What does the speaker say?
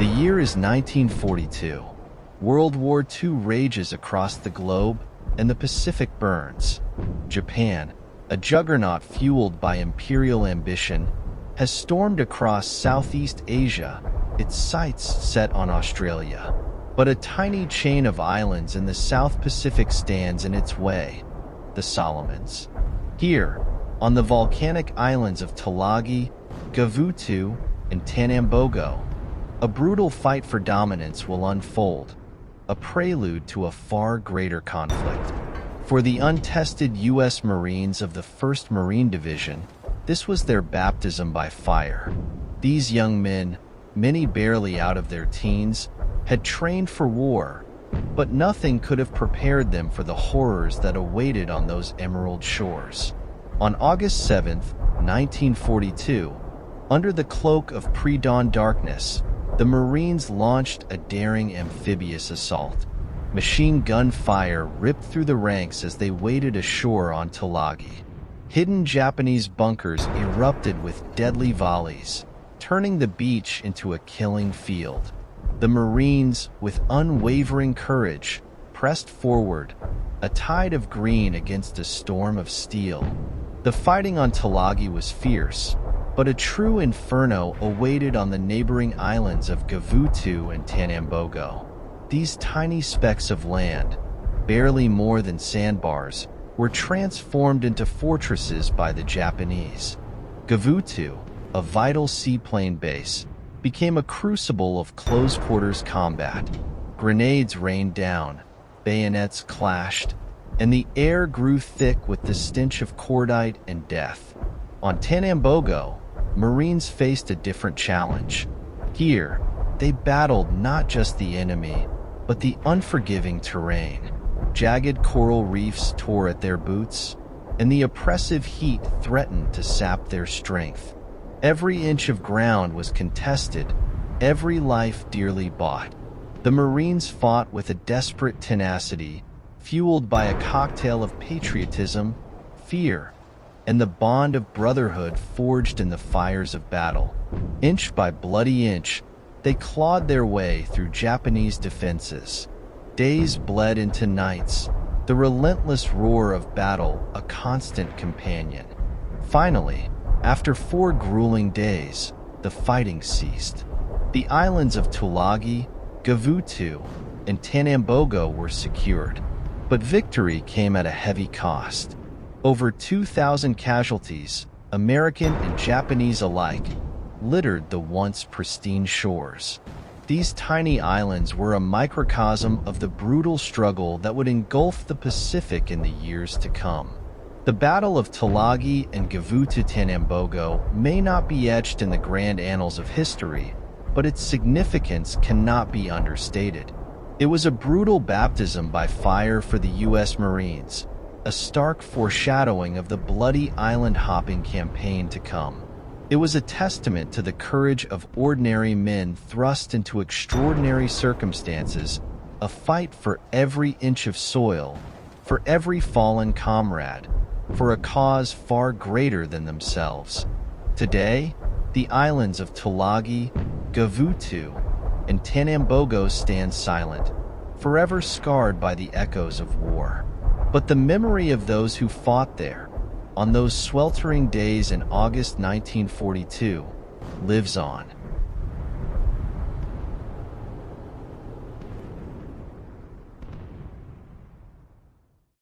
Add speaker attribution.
Speaker 1: The year is 1942. World War II rages across the globe, and the Pacific burns. Japan, a juggernaut fueled by imperial ambition, has stormed across Southeast Asia, its sights set on Australia. But a tiny chain of islands in the South Pacific stands in its way, the Solomons. Here, on the volcanic islands of Tulagi, Gavutu, and Tanambogo, a brutal fight for dominance will unfold, a prelude to a far greater conflict. For the untested U.S. Marines of the 1st Marine Division, this was their baptism by fire. These young men, many barely out of their teens, had trained for war, but nothing could have prepared them for the horrors that awaited on those emerald shores. On August 7, 1942, under the cloak of pre-dawn darkness, the Marines launched a daring amphibious assault. Machine gun fire ripped through the ranks as they waded ashore on Tulagi. Hidden Japanese bunkers erupted with deadly volleys, turning the beach into a killing field. The Marines, with unwavering courage, pressed forward, a tide of green against a storm of steel. The fighting on Tulagi was fierce, but a true inferno awaited on the neighboring islands of Gavutu and Tanambogo. These tiny specks of land, barely more than sandbars, were transformed into fortresses by the Japanese. Gavutu, a vital seaplane base, became a crucible of close-quarters combat. Grenades rained down, bayonets clashed, and the air grew thick with the stench of cordite and death. On Tanambogo, Marines faced a different challenge. Here, they battled not just the enemy, but the unforgiving terrain. Jagged coral reefs tore at their boots, and the oppressive heat threatened to sap their strength. Every inch of ground was contested, every life dearly bought. The Marines fought with a desperate tenacity, fueled by a cocktail of patriotism, fear, and the bond of brotherhood forged in the fires of battle. Inch by bloody inch, they clawed their way through Japanese defenses. Days bled into nights, the relentless roar of battle a constant companion. Finally, after 4 grueling days, the fighting ceased. The islands of Tulagi, Gavutu, and Tanambogo were secured, but victory came at a heavy cost. Over 2,000 casualties, American and Japanese alike, littered the once pristine shores. These tiny islands were a microcosm of the brutal struggle that would engulf the Pacific in the years to come. The Battle of Tulagi and Gavutu Tanambogo may not be etched in the grand annals of history, but its significance cannot be understated. It was a brutal baptism by fire for the U.S. Marines, a stark foreshadowing of the bloody island-hopping campaign to come. It was a testament to the courage of ordinary men thrust into extraordinary circumstances, a fight for every inch of soil, for every fallen comrade, for a cause far greater than themselves. Today, the islands of Tulagi, Gavutu, and Tanambogo stand silent, forever scarred by the echoes of war. But the memory of those who fought there, on those sweltering days in August 1942, lives on.